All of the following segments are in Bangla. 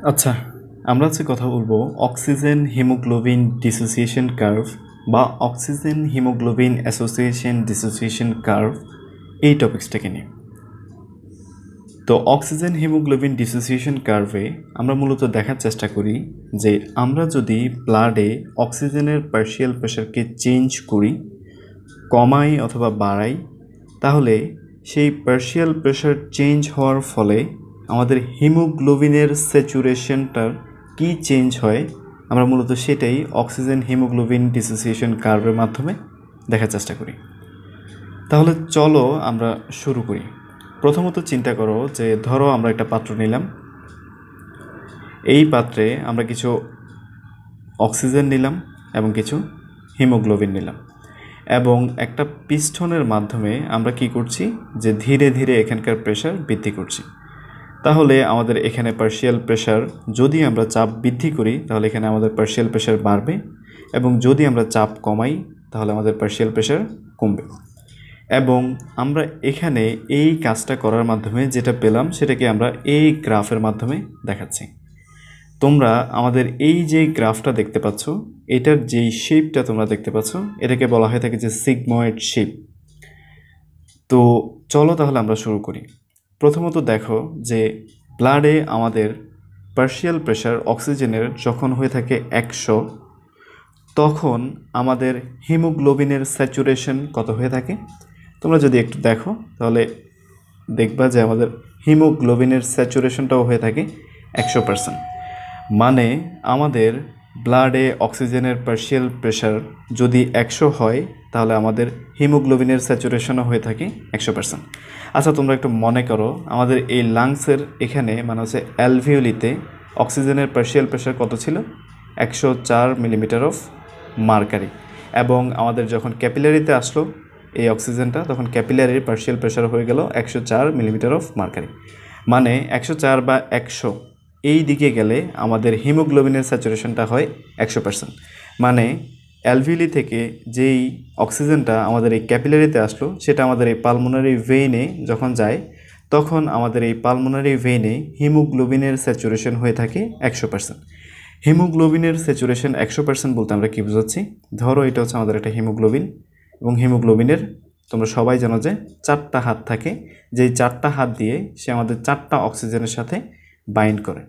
আচ্ছা, আমরা আজকে কথা বলবো অক্সিজেন হিমোগ্লোবিন ডিসোসিয়েশন কার্ভ বা অক্সিজেন হিমোগ্লোবিন ডিসোসিয়েশন কার্ভ এই টপিক্সটাকে নিয়ে। তো অক্সিজেন হিমোগ্লোবিন ডিসোসিয়েশন কার্ভে আমরা মূলত দেখার চেষ্টা করি যে আমরা যদি ব্লাডে অক্সিজেনের পার্শিয়াল প্রেশারকে চেঞ্জ করি, কমাই অথবা বাড়াই, তাহলে সেই পার্শিয়াল প্রেশার চেঞ্জ হওয়ার ফলে আমাদের হিমোগ্লোবিনের স্যাচুরেশনটার কি চেঞ্জ হয়, আমরা মূলত সেটাই অক্সিজেন হিমোগ্লোবিন ডিসোসিয়েশন কার্ভের মাধ্যমে দেখার চেষ্টা করি। তাহলে চলো আমরা শুরু করি। প্রথমত চিন্তা করো যে ধরো আমরা একটা পাত্র নিলাম, এই পাত্রে আমরা কিছু অক্সিজেন নিলাম এবং কিছু হিমোগ্লোবিন নিলাম এবং একটা পিস্টনের মাধ্যমে আমরা কি করছি যে ধীরে ধীরে এখানকার প্রেশার বৃদ্ধি করছি। তাহলে আমাদের এখানে পার্শিয়াল প্রেশার, যদি আমরা চাপ বৃদ্ধি করি তাহলে এখানে আমাদের পার্শিয়াল প্রেশার বাড়বে এবং যদি আমরা চাপ কমাই তাহলে আমাদের পার্শিয়াল প্রেশার কমবে। এবং আমরা এখানে এই কাজটা করার মাধ্যমে যেটা পেলাম সেটাকে আমরা এই গ্রাফের মাধ্যমে দেখাচ্ছি। তোমরা আমাদের এই যে গ্রাফটা দেখতে পাচ্ছ, এটার যেই শেপটা তোমরা দেখতে পাচ্ছ এটাকে বলা হয়ে থাকে যে সিগময়েড শেপ। তো চলো তাহলে আমরা শুরু করি। প্রথমত দেখো যে ব্লাডে আমাদের পার্শিয়াল প্রেশার অক্সিজেনের যখন হয়ে থাকে 100, তখন আমাদের হিমোগ্লোবিনের স্যাচুরেশন কত হয়ে থাকে। তোমরা যদি একটু দেখো তাহলে দেখবা যে আমাদের হিমোগ্লোবিনের স্যাচুরেশনটাও হয়ে থাকে 100%। মানে আমাদের ব্লাডে অক্সিজেনের পার্শিয়াল প্রেশার যদি 100 হয় তাহলে আমাদের হিমোগ্লোবিনের স্যাচুরেশনও হয়ে থাকে 100%। আচ্ছা, তোমরা একটু মনে করো আমাদের এই লাংসের এখানে মানে হচ্ছে অ্যালভিওলিতে অক্সিজেনের পার্শিয়াল প্রেশার কত ছিল, 104 মিলিমিটার অফ মার্কারি। এবং আমাদের যখন ক্যাপিলারিতে আসলো এই অক্সিজেনটা, তখন ক্যাপিলারির পার্শিয়াল প্রেশার হয়ে গেল 104 মিলিমিটার অফ মার্কারি। মানে 104 বা 100 এই দিকে গেলে আমাদের হিমোগ্লোবিনের স্যাচুরেশনটা হয় 100%। মানে অ্যালভিওলি থেকে যেই অক্সিজেনটা আমাদের এই ক্যাপিলারিতে আসলো সেটা আমাদের এই পালমোনারি ভেইনে যখন যায়, তখন আমাদের এই পালমোনারি ভেইনে হিমোগ্লোবিনের স্যাচুরেশন হয়ে থাকে 100%। হিমোগ্লোবিনের স্যাচুরেশন 100% বলতে আমরা কী বোঝাচ্ছি? ধরো এটা হচ্ছে আমাদের একটা হিমোগ্লোবিন, এবং হিমোগ্লোবিনের তোমরা সবাই জানো যে 4টা হাত থাকে, যেই 4টা হাত দিয়ে সে আমাদের 4টা অক্সিজেনের সাথে বাইন্ড করে।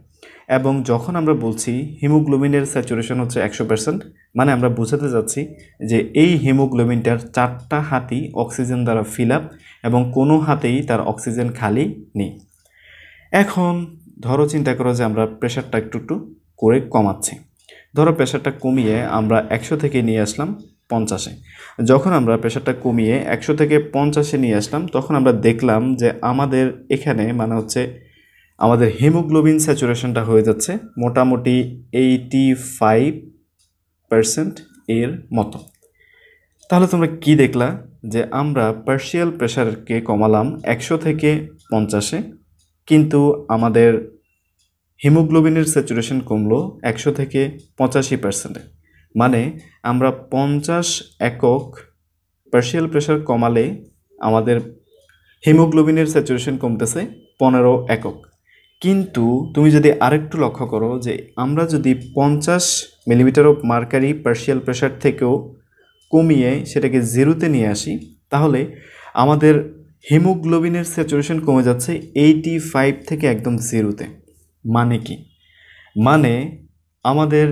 এবং যখন আমরা বলছি হিমোগ্লোবিনের স্যাচুরেশন হচ্ছে 100%, মানে আমরা বোঝাতে যাচ্ছি যে এই হিমোগ্লোবিনটার 4টা হাতই অক্সিজেন দ্বারা ফিল আপ এবং কোনো হাতেই তার অক্সিজেন খালি নেই। এখন ধরো চিন্তা করো যে আমরা প্রেশারটা একটু একটু করে কমাচ্ছি। ধরো প্রেশারটা কমিয়ে আমরা 100 থেকে নিয়ে আসলাম 50-এ। যখন আমরা প্রেশারটা কমিয়ে 100 থেকে 50-এ নিয়ে আসলাম, তখন আমরা দেখলাম যে আমাদের এখানে মানে হচ্ছে আমাদের হিমোগ্লোবিন স্যাচুরেশনটা হয়ে যাচ্ছে মোটামুটি 85% এর মতো। তাহলে তোমরা কি দেখলা যে আমরা পার্শিয়াল প্রেশারকে কমালাম 100 থেকে 50-এ, কিন্তু আমাদের হিমোগ্লোবিনের স্যাচুরেশন কমলো 100 থেকে 85%-এ। মানে আমরা 50 একক পার্শিয়াল প্রেশার কমালে আমাদের হিমোগ্লোবিনের স্যাচুরেশন কমতেছে 15 একক। কিন্তু তুমি যদি আরেকটু লক্ষ্য করো যে আমরা যদি 50 millimetre of mercury partial pressure থেকেও কমিয়ে সেটাকে 0-তে নিয়ে আসি, তাহলে আমাদের হিমোগ্লোবিনের স্যাচুরেশন কমে যাচ্ছে 85 থেকে একদম 0-তে। মানে কি? মানে আমাদের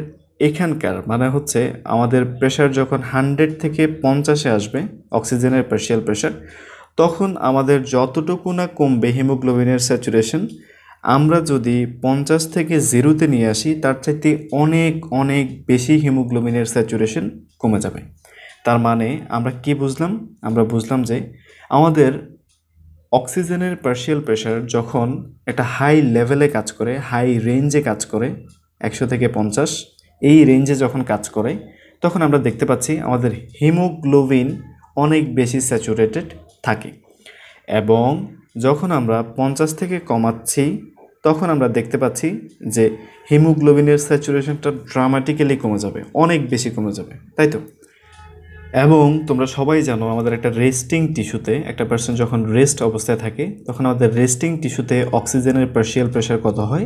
এখানকার মানে হচ্ছে আমাদের প্রেশার যখন 100 থেকে 50-এ আসবে অক্সিজেনের পার্শিয়াল প্রেশার, তখন আমাদের যতটুকু না কমবে হিমোগ্লোবিনের স্যাচুরেশন, আমরা যদি 50 থেকে 0-তে নিয়ে আসি তার চাইতে অনেক অনেক বেশি হিমোগ্লোবিনের স্যাচুরেশন কমে যাবে। তার মানে আমরা কি বুঝলাম? আমরা বুঝলাম যে আমাদের অক্সিজেনের পার্শিয়াল প্রেশার যখন একটা হাই লেভেলে কাজ করে, হাই রেঞ্জে কাজ করে, 100 থেকে 50 এই রেঞ্জে যখন কাজ করে, তখন আমরা দেখতে পাচ্ছি আমাদের হিমোগ্লোবিন অনেক বেশি স্যাচুরেটেড থাকে। এবং যখন আমরা 50 থেকে কমাচ্ছি তখন আমরা দেখতে পাচ্ছি যে হিমোগ্লোবিনের স্যাচুরেশনটা ড্রামাটিক্যালি কমে যাবে, অনেক বেশি কমে যাবে, তাই তো? এবং তোমরা সবাই জানো আমাদের একটা রেস্টিং টিস্যুতে একটা পার্সন যখন রেস্ট অবস্থায় থাকে তখন আমাদের রেস্টিং টিস্যুতে অক্সিজেনের পার্শিয়াল প্রেশার কত হয়?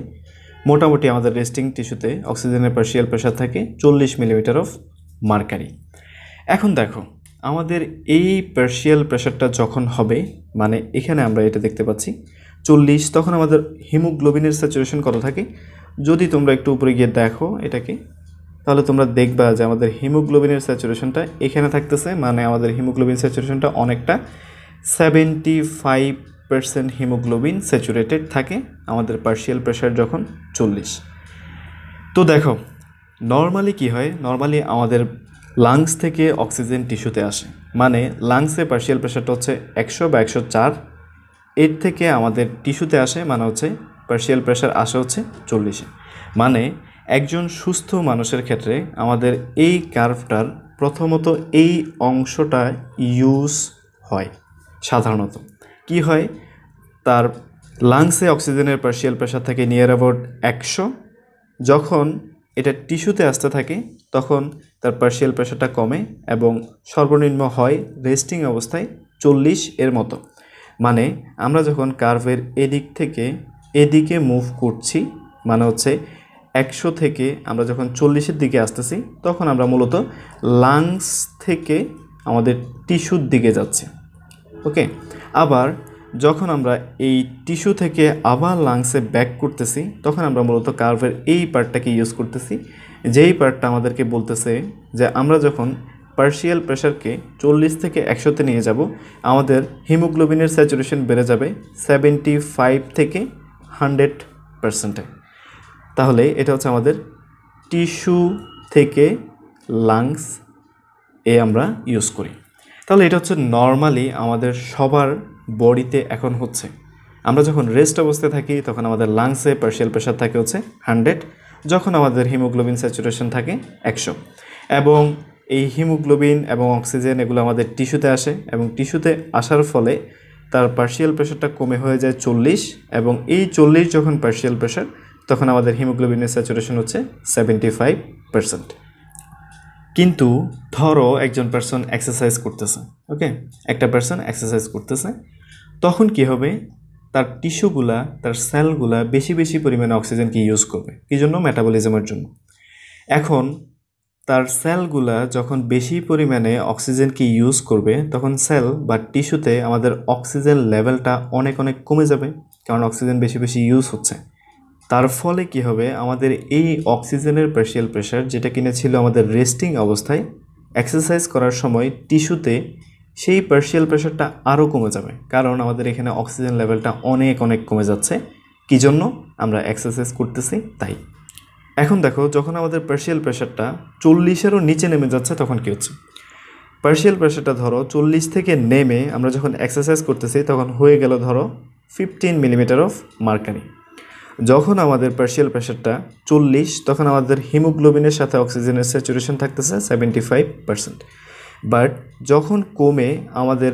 মোটামুটি আমাদের রেস্টিং টিস্যুতে অক্সিজেনের পার্শিয়াল প্রেশার থাকে 40 মিলিমিটার অফ মার্কারি। এখন দেখো আমাদের এই পার্শিয়াল প্রেশারটা যখন হবে, মানে এখানে আমরা এটা দেখতে পাচ্ছি 40, তখন আমাদের হিমোগ্লোবিনের স্যাচুরেশন কত থাকে? যদি তোমরা একটু উপরে গিয়ে দেখো এটাকে, তাহলে তোমরা দেখবা যে আমাদের হিমোগ্লোবিনের স্যাচুরেশনটা এখানে থাকতেছে, মানে আমাদের হিমোগ্লোবিন স্যাচুরেশনটা অনেকটা 75% হিমোগ্লোবিন স্যাচুরেটেড থাকে আমাদের পার্শিয়াল প্রেশার যখন 40। তো দেখো নর্মালি কি হয়, নর্মালি আমাদের লাংস থেকে অক্সিজেন টিস্যুতে আসে, মানে লাংসে পার্শিয়াল প্রেশারটা হচ্ছে 100 বা 104, এর থেকে আমাদের টিস্যুতে আসে মানে হচ্ছে পার্শিয়াল প্রেশার আসে হচ্ছে 40-এ। মানে একজন সুস্থ মানুষের ক্ষেত্রে আমাদের এই কার্ভটার প্রথমত এই অংশটা ইউজ হয়। সাধারণত কি হয়, তার লাংসে অক্সিজেনের পার্শিয়াল প্রেশার থাকে নিয়ার অ্যাবাউট 100, যখন এটা টিস্যুতে আসতে থাকে তখন তার পার্শিয়াল প্রেশারটা কমে এবং সর্বনিম্ন হয় রেস্টিং অবস্থায় 40 এর মতো। মানে আমরা যখন কার্ভের এদিক থেকে এদিকে মুভ করছি, মানে হচ্ছে 100 থেকে আমরা যখন 40-এর দিকে আসতেছি, তখন আমরা মূলত লাংস থেকে আমাদের টিস্যুর দিকে যাচ্ছি। ওকে, আবার যখন আমরা এই টিস্যু থেকে আবার লাংসে ব্যাক করতেছি, তখন আমরা মূলত কার্ভের এই পার্টটাকে ইউজ করতেছি, যেই পার্টটা আমাদেরকে বলতেছে যে আমরা যখন পার্শিয়াল প্রেশারকে 40 থেকে 100-তে নিয়ে যাব, আমাদের হিমোগ্লোবিনের স্যাচুরেশন বেড়ে যাবে 75 থেকে 100%-এ। তাহলে এটা হচ্ছে আমাদের টিস্যু থেকে লাংস এ আমরা ইউজ করি। তাহলে এটা হচ্ছে নর্মালি আমাদের সবার বডিতে এখন হচ্ছে। আমরা যখন রেস্ট অবস্থায় থাকি তখন আমাদের লাংসে পার্শিয়াল প্রেশার থাকে হচ্ছে 100, যখন আমাদের হিমোগ্লোবিন স্যাচুরেশন থাকে 100। এবং এই হিমোগ্লোবিন এবং অক্সিজেন এগুলো আমাদের টিস্যুতে আসে এবং টিস্যুতে আসার ফলে তার পার্শিয়াল প্রেশারটা কমে হয়ে যায় 40, এবং এই 40 যখন পার্শিয়াল প্রেশার, তখন আমাদের হিমোগ্লোবিনের স্যাচুরেশন হচ্ছে 75%। কিন্তু ধরো একজন পার্সন এক্সারসাইজ করতেছে, ওকে, একটা পার্সন এক্সারসাইজ করতেছে, তখন কি হবে, তার টিস্যুগুলা, তার সেলগুলা বেশি বেশি পরিমাণে অক্সিজেনকে ইউজ করবে, কী জন্য? মেটাবলিজমের জন্য। এখন তার সেলগুলা যখন বেশি পরিমাণে অক্সিজেনকে ইউজ করবে, তখন সেল বা টিস্যুতে আমাদের অক্সিজেন লেভেলটা অনেক অনেক কমে যাবে, কারণ অক্সিজেন বেশি বেশি ইউজ হচ্ছে। তার ফলে কি হবে, আমাদের এই অক্সিজেনের পার্শিয়াল প্রেশার যেটা কিনা ছিল আমাদের রেস্টিং অবস্থায়, এক্সারসাইজ করার সময় টিস্যুতে সেই পার্শিয়াল প্রেশারটা আরও কমে যাবে, কারণ আমাদের এখানে অক্সিজেন লেভেলটা অনেক অনেক কমে যাচ্ছে। কী জন্য? আমরা এক্সারসাইজ করতেছি তাই। এখন দেখো যখন আমাদের পার্শিয়াল প্রেশারটা 40-এরও নিচে নেমে যাচ্ছে, তখন কী হচ্ছে? পার্শিয়াল প্রেশারটা ধরো 40 থেকে নেমে আমরা যখন এক্সারসাইজ করতেছি তখন হয়ে গেল ধরো 15 মিলিমিটার অফ মার্কারি। যখন আমাদের পার্শিয়াল প্রেশারটা 40, তখন আমাদের হিমোগ্লোবিনের সাথে অক্সিজেনের স্যাচুরেশন থাকতেছে 75%। বাট যখন কমে আমাদের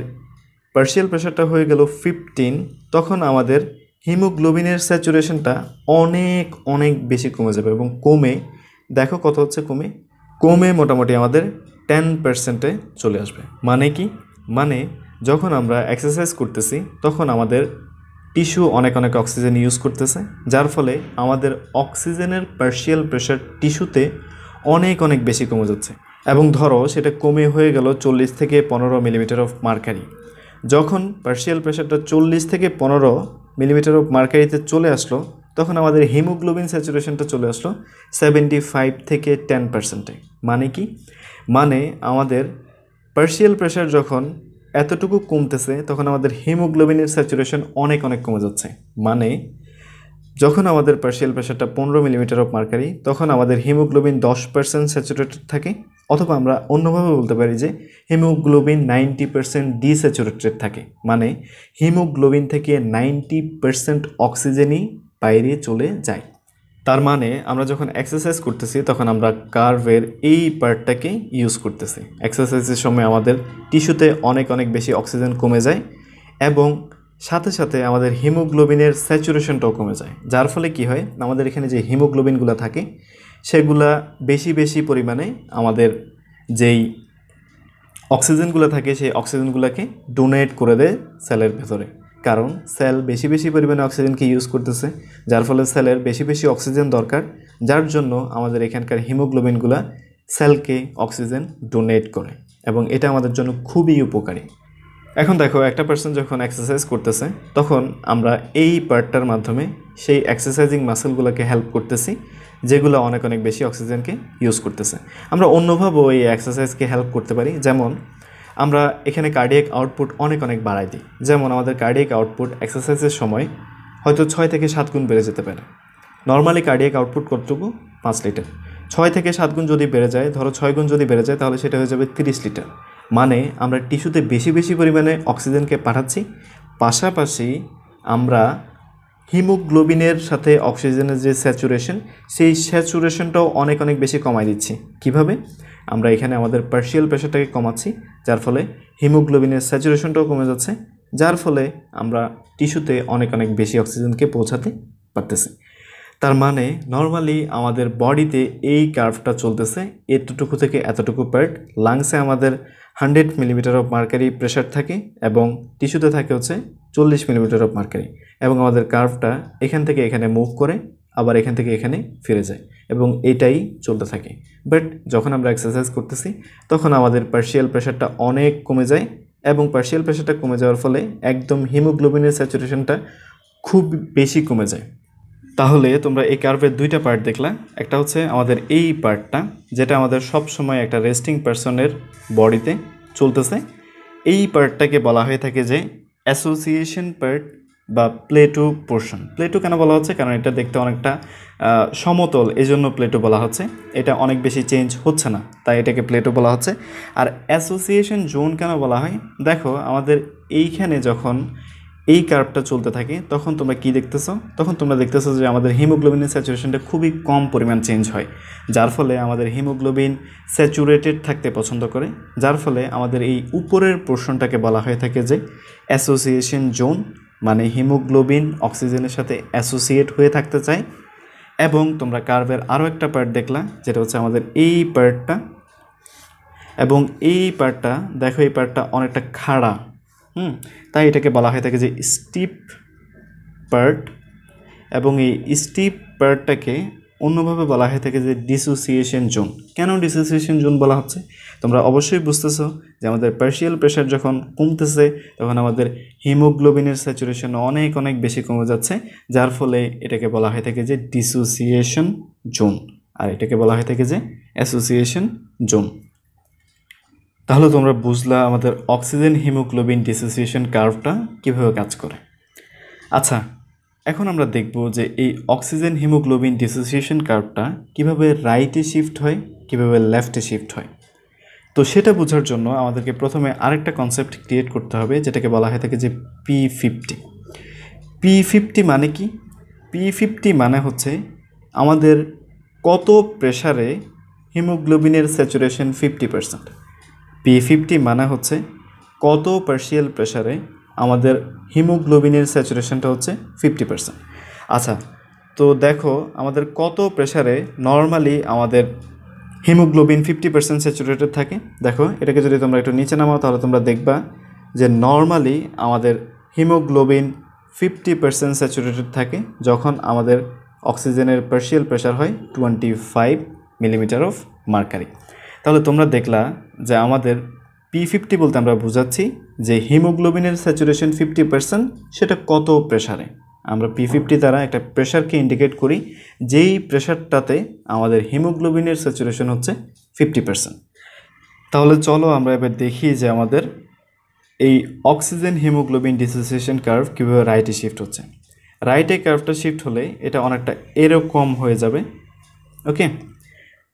পার্শিয়াল প্রেশারটা হয়ে গেল 15, তখন আমাদের হিমোগ্লোবিনের স্যাচুরেশনটা অনেক অনেক বেশি কমে যাবে, এবং কমে দেখো কত হচ্ছে, কমে মোটামুটি আমাদের 10%-এ চলে আসবে। মানে কি? মানে যখন আমরা এক্সারসাইজ করতেছি তখন আমাদের টিস্যু অনেক অনেক অক্সিজেন ইউজ করতেছে, যার ফলে আমাদের অক্সিজেনের পার্শিয়াল প্রেশার টিস্যুতে অনেক অনেক বেশি কমে যাচ্ছে, এবং ধরো সেটা কমে হয়ে গেল 40 থেকে 15 মিলিমিটার অফ মার্কারি। যখন পার্শিয়াল প্রেশারটা 40 থেকে 15 মিলিমিটার অফ মার্কারিতে চলে আসলো, তখন আমাদের হিমোগ্লোবিন স্যাচুরেশনটা চলে আসলো 75 থেকে 10%-এ। মানে কি? মানে আমাদের পার্শিয়াল প্রেশার যখন এতটুকু কমতেছে, তখন আমাদের হিমোগ্লোবিনের স্যাচুরেশন অনেক অনেক কমে যাচ্ছে। মানে যখন আমাদের পার্শিয়াল প্রেশারটা 15 মিলিমিটার অফ মার্কারি, তখন আমাদের হিমোগ্লোবিন 10% স্যাচুরেটেড থাকে, অথবা আমরা অন্যভাবে বলতে পারি যে হিমোগ্লোবিন 90% ডিস্যাচুরেটেড থাকে। মানে হিমোগ্লোবিন থেকে 90% অক্সিজেনই বাইরে চলে যায়। তার মানে আমরা যখন এক্সারসাইজ করতেছি তখন আমরা কার্ভের এই পার্টটাকে ইউজ করতেছি। এক্সারসাইজের সময় আমাদের টিস্যুতে অনেক অনেক বেশি অক্সিজেন কমে যায়, এবং সাথে সাথে আমাদের হিমোগ্লোবিনের স্যাচুরেশনটাও কমে যায়, যার ফলে কি হয়, আমাদের এখানে যে হিমোগ্লোবিনগুলো থাকে সেগুলা বেশি বেশি পরিমাণে আমাদের যেই অক্সিজেনগুলো থাকে সেই অক্সিজেনগুলোকে ডোনেট করে দেয় সেলের ভেতরে। কারণ সেল বেশি বেশি পরিমাণে অক্সিজেনকে ইউজ করতেছে, যার ফলে সেলের বেশি বেশি অক্সিজেন দরকার, যার জন্য আমাদের এখানকার হিমোগ্লোবিনগুলা সেলকে অক্সিজেন ডোনেট করে এবং এটা আমাদের জন্য খুবই উপকারী। এখন দেখো, একটা পার্সন যখন এক্সারসাইজ করতেছে তখন আমরা এই পার্টটার মাধ্যমে সেই এক্সারসাইজিং মাসেলগুলোকে হেল্প করতেছি, যেগুলো অনেক অনেক বেশি অক্সিজেনকে ইউজ করতেছে। আমরা অন্যভাবেও এই এক্সারসাইজকে হেল্প করতে পারি, যেমন আমরা এখানে কার্ডিয়াক আউটপুট অনেক অনেক বাড়াই দিই। যেমন আমাদের কার্ডিয়াক আউটপুট এক্সারসাইজের সময় হয়তো 6 থেকে 7 গুণ বেড়ে যেতে পারে। নর্মালি কার্ডিয়াক আউটপুট কতটুকু? 5 লিটার। 6 থেকে 7 গুণ যদি বেড়ে যায়, ধরো 6 গুণ যদি বেড়ে যায়, তাহলে সেটা হয়ে যাবে 30 লিটার। মানে আমরা টিস্যুতে বেশি বেশি পরিমাণে অক্সিজেনকে পাঠাচ্ছি, পাশাপাশি আমরা হিমোগ্লোবিনের সাথে অক্সিজেনের যে স্যাচুরেশন, সেই স্যাচুরেশনটাও অনেক অনেক বেশি কমাই দিচ্ছি। কিভাবে? আমরা এখানে আমাদের পার্শিয়াল প্রেশারটাকে কমাচ্ছি, যার ফলে হিমোগ্লোবিনের স্যাচুরেশনটাও কমে যাচ্ছে, যার ফলে আমরা টিস্যুতে অনেক অনেক বেশি অক্সিজেনকে পৌঁছাতে পারতেছি। তার মানে নর্মালি আমাদের বডিতে এই কার্ভটা চলতেছে, এতটুকু থেকে এতটুকু পার্ট। লাংসে আমাদের 100 মিলিমিটার অফ মার্কারি প্রেশার থাকে এবং টিস্যুতে থাকে হচ্ছে 40 মিলিমিটার অফ মার্কারি, এবং আমাদের কার্ভটা এখান থেকে এখানে মুভ করে আবার এখান থেকে এখানে ফিরে যায় এবং এটাই চলতে থাকে। বাট যখন আমরা এক্সারসাইজ করতেছি তখন আমাদের পার্শিয়াল প্রেশারটা অনেক কমে যায়, এবং পার্শিয়াল প্রেশারটা কমে যাওয়ার ফলে একদম হিমোগ্লোবিনের স্যাচুরেশনটা খুব বেশি কমে যায়। তাহলে তোমরা এই কার্ভের দুইটা পার্ট দেখলা। একটা হচ্ছে আমাদের এই পার্টটা, যেটা আমাদের সব সময় একটা রেস্টিং পারসনের বডিতে চলতেছে। এই পার্টটাকে বলা হয়ে থাকে যে অ্যাসোসিয়েশন পার্ট বা প্লেটো পোর্শন। প্লেটো কেন বলা হচ্ছে? কারণ এটা দেখতে অনেকটা সমতল, এজন্য প্লেটো বলা হচ্ছে। এটা অনেক বেশি চেঞ্জ হচ্ছে না, তাই এটাকে প্লেটো বলা হচ্ছে। আর অ্যাসোসিয়েশন জোন কেন বলা হয়? দেখো, আমাদের এইখানে যখন এই কার্ভটা চলতে থাকে তখন তোমরা কি দেখতেছো? তখন তোমরা দেখতেছো যে আমাদের হিমোগ্লোবিনের স্যাচুরেশনটা খুবই কম পরিমাণ চেঞ্জ হয়, যার ফলে আমাদের হিমোগ্লোবিন স্যাচুরেটেড থাকতে পছন্দ করে, যার ফলে আমাদের এই উপরের পোর্শনটাকে বলা হয়ে থাকে যে অ্যাসোসিয়েশন জোন। মানে হিমোগ্লোবিন অক্সিজেনের সাথে অ্যাসোসিয়েট হয়ে থাকতে চায়। এবং তোমরা কার্ভের আরও একটা পার্ট দেখলা, যেটা হচ্ছে আমাদের এই পার্টটা, এবং এই পার্টটা দেখো, এই পার্টটা অনেকটা খাড়া, তাই এটাকে বলা হয়ে থাকে যে স্টিপ পার্ট। এবং এই স্টিপ পার্টটাকে অন্যভাবে বলা হয়ে থাকে যে ডিসোসিয়েশন জোন। কেন ডিসোসিয়েশন জোন বলা হচ্ছে? তোমরা অবশ্যই বুঝতেছো যে আমাদের পার্শিয়াল প্রেশার যখন কমতেছে তখন আমাদের হিমোগ্লোবিনের স্যাচুরেশন অনেক অনেক বেশি কমে যাচ্ছে, যার ফলে এটাকে বলা হয়ে থাকে যে ডিসোসিয়েশন জোন, আর এটাকে বলা হয়ে থাকে যে অ্যাসোসিয়েশন জোন। তাহলে তোমরা বুঝলা আমাদের অক্সিজেন হিমোগ্লোবিন ডিসোসিয়েশন কার্ভটা কীভাবে কাজ করে। আচ্ছা, এখন আমরা দেখব যে এই অক্সিজেন হিমোগ্লোবিন ডিসোসিয়েশন কার্ভটা কীভাবে রাইটে শিফট হয়, কীভাবে লেফটে শিফট হয়। তো সেটা বোঝার জন্য আমাদেরকে প্রথমে আরেকটা কনসেপ্ট ক্রিয়েট করতে হবে, যেটাকে বলা হয়ে থাকে যে P50। P50 মানে কি? P50 মানে হচ্ছে আমাদের কত প্রেশারে হিমোগ্লোবিনের স্যাচুরেশন 50%। P50 মানে হচ্ছে কত পার্শিয়াল প্রেশারে আমাদের হিমোগ্লোবিনের স্যাচুরেশনটা হচ্ছে 50%। আচ্ছা, তো দেখো আমাদের কত প্রেশারে নর্মালি আমাদের হিমোগ্লোবিন 50% স্যাচুরেটেড থাকে। দেখো, এটাকে যদি তোমরা একটু নিচে নামাও তাহলে তোমরা দেখবা যে নর্মালি আমাদের হিমোগ্লোবিন 50% স্যাচুরেটেড থাকে যখন আমাদের অক্সিজেনের পার্শিয়াল প্রেশার হয় 25 মিলিমিটার অফ মার্কারি। তাহলে তোমরা দেখলা যে আমাদের P50 বলতে আমরা বোঝাচ্ছি যে হিমোগ্লোবিনের স্যাচুরেশন 50% সেটা কত প্রেশারে। আমরা P50 দ্বারা একটা প্রেশারকে ইন্ডিকেট করি, যেই প্রেশারটাতে আমাদের হিমোগ্লোবিনের স্যাচুরেশন হচ্ছে 50%। তাহলে চলো আমরা এবার দেখি যে আমাদের এই অক্সিজেন হিমোগ্লোবিন ডিসোসিয়েশন কার্ভ কীভাবে রাইটে শিফট হচ্ছে। রাইটে কার্ভটা শিফট হলে এটা অনেকটা এরকম হয়ে যাবে। ওকে,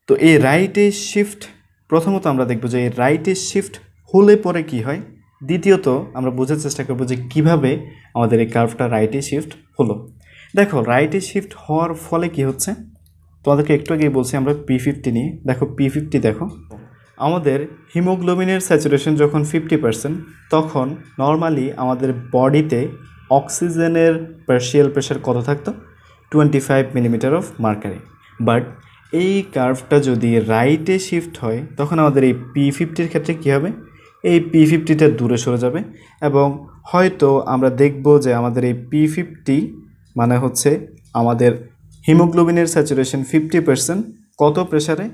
তো এই রাইটে শিফট প্রথমত আমরা দেখব যে এই রাইটে শিফট হলে পরে কি হয়, দ্বিতীয়ত আমরা বোঝার চেষ্টা করব যে কিভাবে আমাদের এই কার্ভটা রাইটে শিফট হলো। দেখো, রাইটে শিফট হওয়ার ফলে কি হচ্ছে, তোমাদেরকে একটু আগেই বলছি আমরা P50 নিয়ে। দেখো P50, দেখো আমাদের হিমোগ্লোবিনের স্যাচুরেশন যখন 50%, তখন নর্মালি আমাদের বডিতে অক্সিজেনের পার্শিয়াল প্রেশার কত থাকতো? 25 মিলিমিটার অফ মার্কারি। বাট এই কার্ভটা যদি রাইটে শিফট হয় তখন আমাদের এই P50-র ক্ষেত্রে কী হবে? এই P50টা দূরে সরে যাবে এবং হয়তো আমরা দেখব যে আমাদের এই P50 মানে হচ্ছে আমাদের হিমোগ্লোবিনের স্যাচুরেশন 50% কত প্রেসারে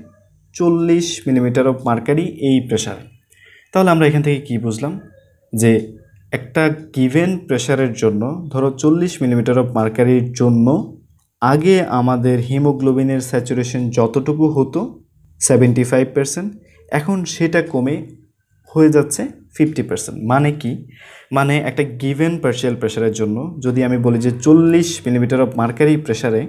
40 মিলিমিটার অফ মার্কারি এই প্রেসারে। তাহলে আমরা এখান থেকে কি বুঝলাম যে একটা গিভেন প্রেসারের জন্য ধরো 40 মিলিমিটার অফ মার্কারির জন্য আগে আমাদের হিমোগ্লোবিনের স্যাচুরেশন যতটুকু হতো 75%, এখন সেটা কমে হয়ে যাচ্ছে 50%। মানে কি, মানে একটা গিভেন পার্শিয়াল প্রেসারের জন্য যদি আমি বলি যে 40 মিলিমিটার অফ মার্কারি প্রেসারে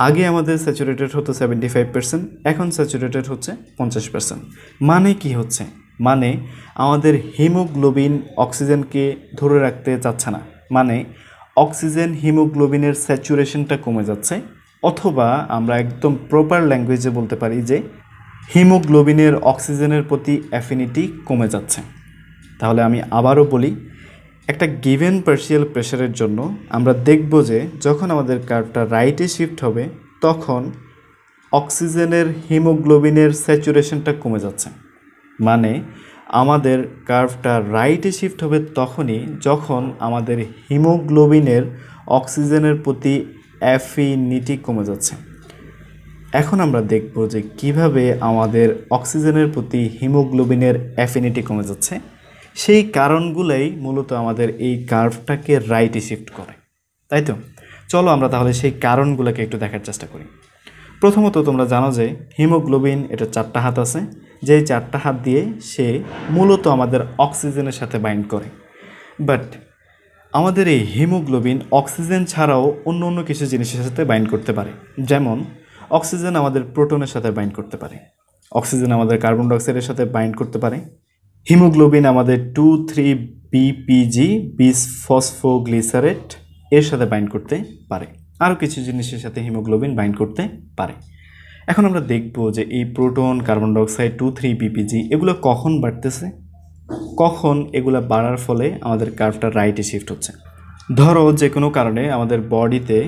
আগে আমাদের স্যাচুরেটেড হতো 75%, এখন স্যাচুরেটেড হচ্ছে 50%। মানে কি হচ্ছে, মানে আমাদের হিমোগ্লোবিন অক্সিজেনকে ধরে রাখতে চাচ্ছে না, মানে অক্সিজেন হিমোগ্লোবিনের স্যাচুরেশনটা কমে যাচ্ছে, অথবা আমরা একদম প্রপার ল্যাঙ্গুয়েজে বলতে পারি যে হিমোগ্লোবিনের অক্সিজেনের প্রতি অ্যাফিনিটি কমে যাচ্ছে। তাহলে আমি আবারও বলি, একটা গিভেন পার্শিয়াল প্রেসারের জন্য আমরা দেখব যে যখন আমাদের কার্ভটা রাইটে শিফট হবে তখন অক্সিজেনের হিমোগ্লোবিনের স্যাচুরেশনটা কমে যাচ্ছে। মানে আমাদের কার্ভটা রাইটে শিফট হবে তখনই যখন আমাদের হিমোগ্লোবিনের অক্সিজেনের প্রতি অ্যাফিনিটি কমে যাচ্ছে। এখন আমরা দেখব যে কিভাবে আমাদের অক্সিজেনের প্রতি হিমোগ্লোবিনের অ্যাফিনিটি কমে যাচ্ছে। সেই কারণগুলোই মূলত আমাদের এই কার্ভটাকে রাইটে শিফট করে, তাই তো? চলো আমরা তাহলে সেই কারণগুলোকে একটু দেখার চেষ্টা করি। প্রথমত তোমরা জানো যে হিমোগ্লোবিন এটা 4টা হাত আছে, যেই 4টা হাত দিয়ে সে মূলত আমাদের অক্সিজেনের সাথে বাইন্ড করে। বাট আমাদের এই হিমোগ্লোবিন অক্সিজেন ছাড়াও অন্য অন্য কিছু জিনিসের সাথে বাইন্ড করতে পারে। যেমন অক্সিজেন আমাদের প্রোটনের সাথে বাইন্ড করতে পারে, অক্সিজেন আমাদের কার্বন ডাইঅক্সাইডের সাথে বাইন্ড করতে পারে, হিমোগ্লোবিন আমাদের 2,3-BPG বিসফসফোগ্লিসারেট এর সাথে বাইন্ড করতে পারে, আরও কিছু জিনিসের সাথে হিমোগ্লোবিন বাইন্ড করতে পারে। এখন আমরা দেখব যে এই প্রোটন, কার্বন ডাইঅক্সাইড, 2,3-BPG এগুলো কখন বাড়তেছে, কখন এগুলো বাড়ার ফলে আমাদের কার্ভটা রাইটে শিফট হচ্ছে। ধরো যে কোনো কারণে আমাদের বডিতে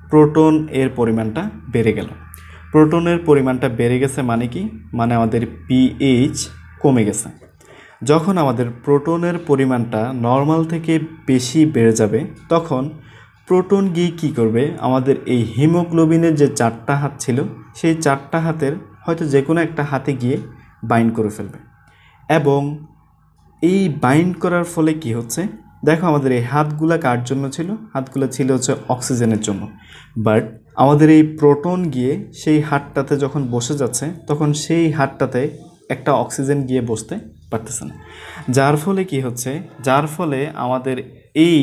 প্রোটন এর পরিমাণটা বেড়ে গেল। প্রোটনের পরিমাণটা বেড়ে গেছে মানে কি, মানে আমাদের পিএইচ কমে গেছে। যখন আমাদের প্রোটনের পরিমাণটা নর্মাল থেকে বেশি বেড়ে যাবে তখন প্রোটন গিয়ে কী করবে, আমাদের এই হিমোগ্লোবিনের যে 4টা হাত ছিল সেই 4টা হাতের হয়তো যে কোনো একটা হাতে গিয়ে বাইন্ড করে ফেলবে। এবং এই বাইন্ড করার ফলে কি হচ্ছে, দেখো আমাদের এই হাতগুলা কার জন্য ছিল, হাতগুলো ছিল হচ্ছে অক্সিজেনের জন্য। বাট আমাদের এই প্রোটন গিয়ে সেই হাতটাতে যখন বসে যাচ্ছে তখন সেই হাতটাতে একটা অক্সিজেন গিয়ে বসতে পারতেছে না, যার ফলে কি হচ্ছে, যার ফলে আমাদের এই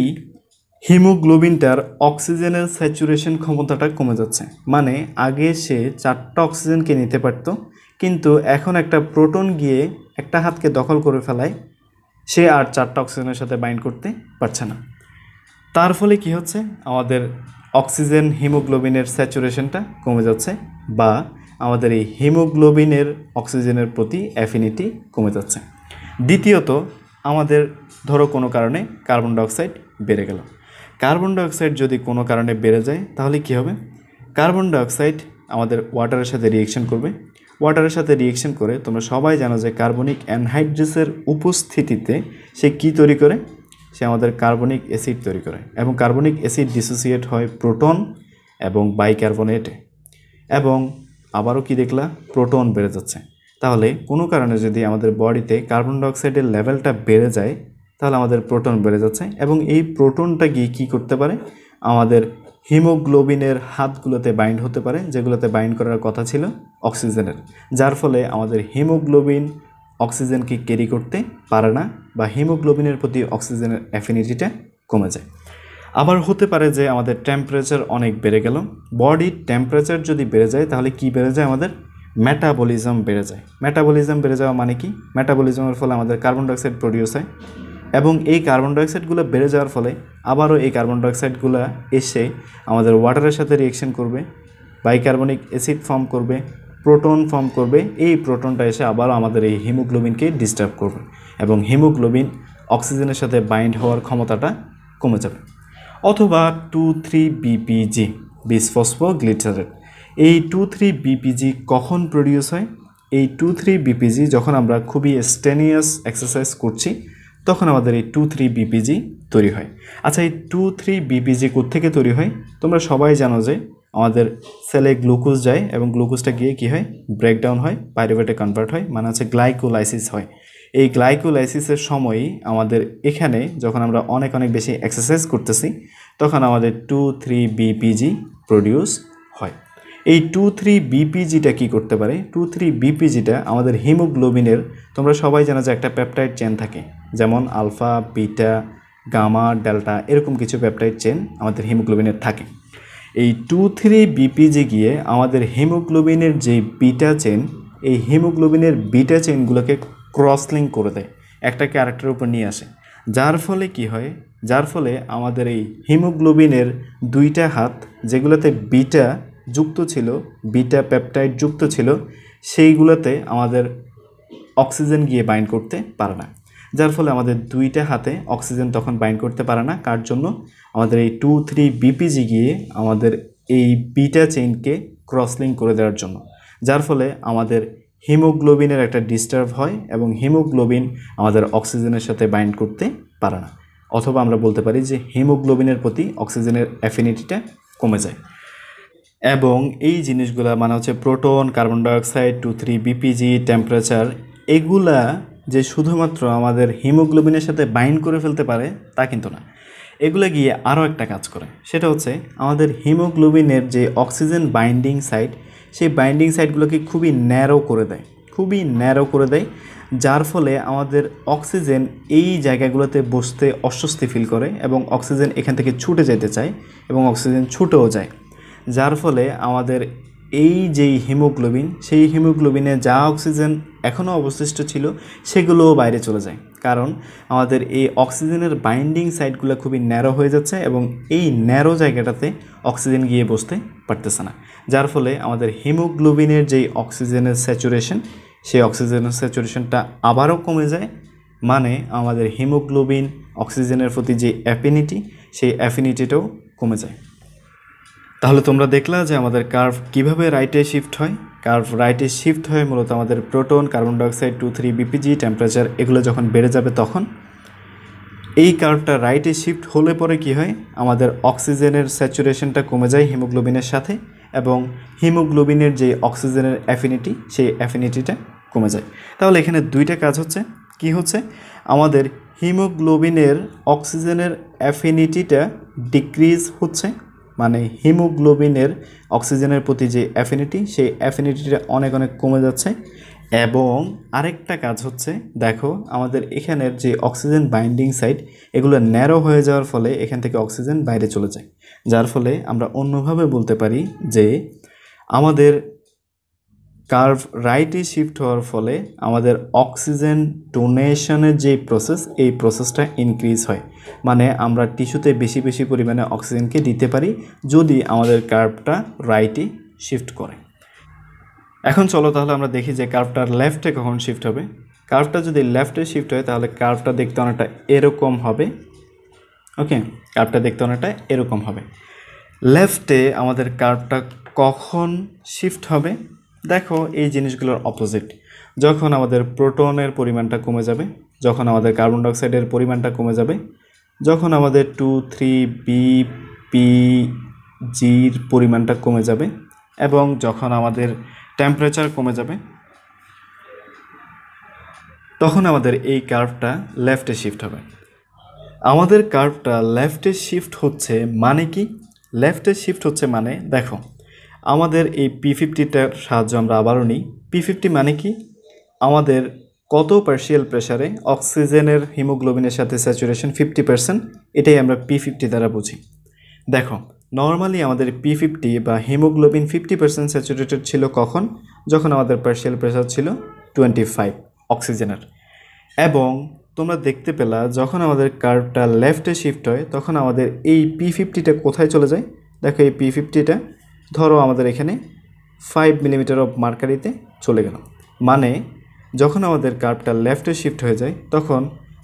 হিমোগ্লোবিনটার অক্সিজেনের স্যাচুরেশন ক্ষমতাটা কমে যাচ্ছে। মানে আগে সে 4টা অক্সিজেনকে নিতে পারতো, কিন্তু এখন একটা প্রোটন গিয়ে একটা হাতকে দখল করে ফেলায় সে আর 4টা অক্সিজেনের সাথে বাইন্ড করতে পারছে না। তার ফলে কি হচ্ছে, আমাদের অক্সিজেন হিমোগ্লোবিনের স্যাচুরেশনটা কমে যাচ্ছে, বা আমাদের এই হিমোগ্লোবিনের অক্সিজেনের প্রতি অ্যাফিনিটি কমে যাচ্ছে। দ্বিতীয়ত, আমাদের ধরো কোনো কারণে কার্বন ডাইঅক্সাইড বেড়ে গেল। কার্বন ডাইঅক্সাইড যদি কোনো কারণে বেড়ে যায় তাহলে কি হবে, কার্বন ডাইঅক্সাইড আমাদের ওয়াটারের সাথে রিয়েকশন করবে। ওয়াটারের সাথে রিয়েকশন করে তোমরা সবাই জানো যে কার্বনিক অ্যানহাইড্রেসের উপস্থিতিতে সে কি তৈরি করে, সে আমাদের কার্বনিক অ্যাসিড তৈরি করে, এবং কার্বনিক অ্যাসিড ডিসোসিয়েট হয় প্রোটন এবং বাইকার্বনেটে। এবং আবারও কি দেখলা, প্রোটন বেড়ে যাচ্ছে। তাহলে কোনো কারণে যদি আমাদের বডিতে কার্বন ডাইঅক্সাইডের লেভেলটা বেড়ে যায় তাহলে আমাদের প্রোটন বেড়ে যাচ্ছে, এবং এই প্রোটনটা গিয়ে কী করতে পারে, আমাদের হিমোগ্লোবিনের হাতগুলোতে বাইন্ড হতে পারে, যেগুলোতে বাইন্ড করার কথা ছিল অক্সিজেনের, যার ফলে আমাদের হিমোগ্লোবিন অক্সিজেনকে ক্যারি করতে পারে না, বা হিমোগ্লোবিনের প্রতি অক্সিজেনের অ্যাফিনিটিটা কমে যায়। আবার হতে পারে যে আমাদের টেম্পারেচার অনেক বেড়ে গেল। বডির টেম্পারেচার যদি বেড়ে যায় তাহলে কি বেড়ে যায়, আমাদের মেটাবলিজম বেড়ে যায়। মেটাবলিজম বেড়ে যাওয়া মানে কি, মেটাবলিজমের ফলে আমাদের কার্বন ডাইঅক্সাইড প্রডিউস হয়, এবং এই কার্বন ডাইঅক্সাইডগুলো বেড়ে যাওয়ার ফলে আবারও এই কার্বন ডাইঅক্সাইডগুলো এসে আমাদের ওয়াটারের সাথে রিয়েকশন করবে, বাইকার্বনিক অ্যাসিড ফর্ম করবে, প্রোটন ফর্ম করবে। এই প্রোটনটা এসে আবারও আমাদের এই হিমোগ্লোবিনকে ডিস্টার্ব করবে, এবং হিমোগ্লোবিন অক্সিজেনের সাথে বাইন্ড হওয়ার ক্ষমতাটা কমে যাবে। অথবা 2,3-BPG বিসফসফোগ্লিসারেট, এই 2,3-BPG কখন প্রডিউস হয়, এই 2,3 বিপিজি যখন আমরা খুবই স্টেনিয়াস এক্সারসাইজ করছি তখন আমাদের এই 2,3 বিপিজি তৈরি হয়। আচ্ছা, এই 2,3 বিপিজি কোত্থেকে তৈরি হয়? তোমরা সবাই জানো যে আমাদের সেলে গ্লুকোজ যায় এবং গ্লুকোজটা গিয়ে কী হয়, ব্রেকডাউন হয়, পাইরুভেটে কনভার্ট হয়, মানে হচ্ছে গ্লাইকোলাইসিস হয়। এই গ্লাইকোলাইসিসের সময়ই আমাদের এখানে যখন আমরা অনেক বেশি এক্সারসাইজ করতেছি তখন আমাদের 2,3 বিপিজি প্রডিউস হয়। এই 2,3 বিপিজিটা কী করতে পারে? 2,3 বিপিজিটা আমাদের হিমোগ্লোবিনের, তোমরা সবাই জানো যে একটা পেপটাইড চেন থাকে, যেমন আলফা, বিটা, গামা, ডেল্টা, এরকম কিছু পেপটাইড চেন আমাদের হিমোগ্লোবিনের থাকে। এই 2,3 বিপিজি গিয়ে আমাদের হিমোগ্লোবিনের যে বিটা চেন, এই হিমোগ্লোবিনের বিটা চেনগুলোকে ক্রসলিঙ্ক করে দেয়, একটাকে আরেকটার উপর নিয়ে আসে। যার ফলে কি হয়? যার ফলে আমাদের এই হিমোগ্লোবিনের দুইটা হাত যেগুলোতে বিটা যুক্ত ছিল, বিটা পেপটাইড যুক্ত ছিল, সেইগুলোতে আমাদের অক্সিজেন গিয়ে বাইন্ড করতে পারে না। যার ফলে আমাদের দুইটা হাতে অক্সিজেন তখন বাইন্ড করতে পারে না। কার জন্য? আমাদের এই 2,3 বিপিজি গিয়ে আমাদের এই বিটা চেইনকে ক্রসলিঙ্ক করে দেওয়ার জন্য। যার ফলে আমাদের হিমোগ্লোবিনের একটা ডিস্টার্ব হয় এবং হিমোগ্লোবিন আমাদের অক্সিজেনের সাথে বাইন্ড করতে পারে না, অথবা আমরা বলতে পারি যে হিমোগ্লোবিনের প্রতি অক্সিজেনের অ্যাফিনিটিটা কমে যায়। এবং এই জিনিসগুলা মানে হচ্ছে প্রোটন, কার্বন ডাইঅক্সাইড, 2,3 বিপিজি, টেম্পারেচার, এগুলা যে শুধুমাত্র আমাদের হিমোগ্লোবিনের সাথে বাইন্ড করে ফেলতে পারে তা কিন্তু না। এগুলো গিয়ে আরও একটা কাজ করে, সেটা হচ্ছে আমাদের হিমোগ্লোবিনের যে অক্সিজেন বাইন্ডিং সাইট, সেই বাইন্ডিং সাইটগুলোকে খুবই ন্যারো করে দেয়, যার ফলে আমাদের অক্সিজেন এই জায়গাগুলোতে বসতে অস্বস্তি ফিল করে এবং অক্সিজেন এখান থেকে ছুটে যেতে চায় এবং অক্সিজেন ছুটেও যায়। যার ফলে আমাদের এই যেই হিমোগ্লোবিন, সেই হিমোগ্লোবিনে যা অক্সিজেন এখনও অবশিষ্ট ছিল সেগুলোও বাইরে চলে যায়, কারণ আমাদের এই অক্সিজেনের বাইন্ডিং সাইটগুলো খুবই ন্যারো হয়ে যাচ্ছে এবং এই ন্যারো জায়গাটাতে অক্সিজেন গিয়ে বসতে পারতেছে না। যার ফলে আমাদের হিমোগ্লোবিনের যেই অক্সিজেনের স্যাচুরেশন, সেই অক্সিজেনের স্যাচুরেশনটা আবারও কমে যায়, মানে আমাদের হিমোগ্লোবিন অক্সিজেনের প্রতি যে অ্যাফিনিটি, সেই অ্যাফিনিটিটাও কমে যায়। তাহলে তোমরা দেখলা যে আমাদের কার্ভ কিভাবে রাইটে শিফট হয়। কার্ভ রাইটে শিফট হয় মূলত আমাদের প্রোটন, কার্বন ডাইঅক্সাইড, 2,3 বিপিজি, টেম্পারেচার এগুলো যখন বেড়ে যাবে তখন। এই কার্ভটা রাইটে শিফট হলে পরে কি হয়? আমাদের অক্সিজেনের স্যাচুরেশনটা কমে যায় হিমোগ্লোবিনের সাথে এবং হিমোগ্লোবিনের যে অক্সিজেনের অ্যাফিনিটি, সেই অ্যাফিনিটিটা কমে যায়। তাহলে এখানে দুইটা কাজ হচ্ছে। কি হচ্ছে? আমাদের হিমোগ্লোবিনের অক্সিজেনের অ্যাফিনিটিটা ডিক্রিজ হচ্ছে, মানে হিমোগ্লোবিনের অক্সিজেনের প্রতি যে অ্যাফিনিটি, সেই অ্যাফিনিটিটা অনেক কমে যাচ্ছে। এবং আরেকটা কাজ হচ্ছে, দেখো আমাদের এখানের যে অক্সিজেন বাইন্ডিং সাইট, এগুলো ন্যারো হয়ে যাওয়ার ফলে এখান থেকে অক্সিজেন বাইরে চলে যায়। যার ফলে আমরা অন্যভাবে বলতে পারি যে আমাদের কার্ভ রাইটে শিফট হওয়ার ফলে আমাদের অক্সিজেন ডোনেশনের যে প্রসেস, এই প্রসেসটা ইনক্রিজ হয়, মানে আমরা টিস্যুতে বেশি পরিমাণে অক্সিজেনকে দিতে পারি যদি আমাদের কার্ভটা রাইটে শিফট করে। এখন চলো তাহলে আমরা দেখি যে কার্ভটা লেফটে কখন শিফট হবে। কার্ভটা যদি লেফটে শিফট হয় তাহলে কার্ভটা দেখতে অনেকটা এরকম হবে। ওকে, কার্ভটা দেখতে অনেকটা এরকম হবে। লেফটে আমাদের কার্ভটা কখন শিফট হবে? দেখো এই জিনিসগুলোর অপোজিট। যখন আমাদের প্রোটনের পরিমাণটা কমে যাবে, যখন আমাদের কার্বন ডাইঅক্সাইডের পরিমাণটা কমে যাবে, যখন আমাদের 2,3 বিপিজির পরিমাণটা কমে যাবে এবং যখন আমাদের টেম্পারেচার কমে যাবে, তখন আমাদের এই কার্ভটা লেফটে শিফট হবে। আমাদের কার্ভটা লেফটে শিফট হচ্ছে মানে কি? লেফটে শিফট হচ্ছে মানে দেখো আমাদের এই P50টার সাহায্য আমরা আবারও নিই। P50 মানে কি? আমাদের কত পার্শিয়াল প্রেসারে অক্সিজেনের হিমোগ্লোবিনের সাথে স্যাচুরেশন 50%, এটাই আমরা P50 দ্বারা বুঝি। দেখো নর্মালি আমাদের P50 বা হিমোগ্লোবিন 50% স্যাচুরেটেড ছিল কখন? যখন আমাদের পার্শিয়াল প্রেসার ছিল 25 অক্সিজেনের। এবং তোমরা দেখতে পেলা যখন আমাদের কার্ভটা লেফটে শিফট হয় তখন আমাদের এই P50টা কোথায় চলে যায়? দেখো এই P50টা ধরো আমাদের এখানে 5 মিলিমিটার অফ মার্কারিতে চলে গেল। মানে যখন আমাদের কার্ভটা লেফটে শিফট হয়ে যায় তখন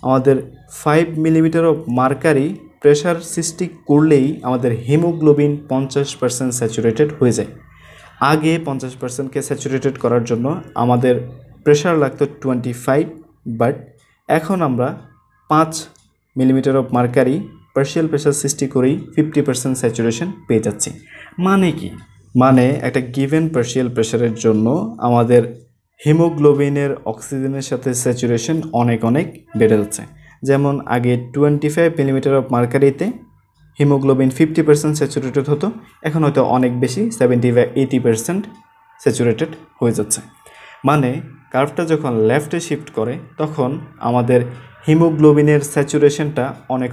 আমাদের 5 মিলিমিটার অফ মার্কারি প্রেশার সৃষ্টি করলেই আমাদের হিমোগ্লোবিন 50% স্যাচুরেটেড হয়ে যায়। আগে 50%কে স্যাচুরেটেড করার জন্য আমাদের প্রেশার লাগতো 25, বাট এখন আমরা 5 millimetre of mercury partial pressure সৃষ্টি করেই 50% স্যাচুরেশন পেয়ে যাচ্ছি। মানে কি? মানে একটা গিভেন পার্শিয়াল প্রেশারের জন্য আমাদের হিমোগ্লোবিনের অক্সিজেনের সাথে স্যাচুরেশন অনেক বেড়ে যাচ্ছে। যেমন আগে 25 মিলিমিটার অফ মার্কারিতে হিমোগ্লোবিন 50% স্যাচুরেটেড হতো, এখন হয়তো অনেক বেশি 70 বা 80% স্যাচুরেটেড হয়ে যাচ্ছে। মানে কার্ভটা যখন লেফটে শিফট করে তখন আমাদের হিমোগ্লোবিনের স্যাচুরেশনটা অনেক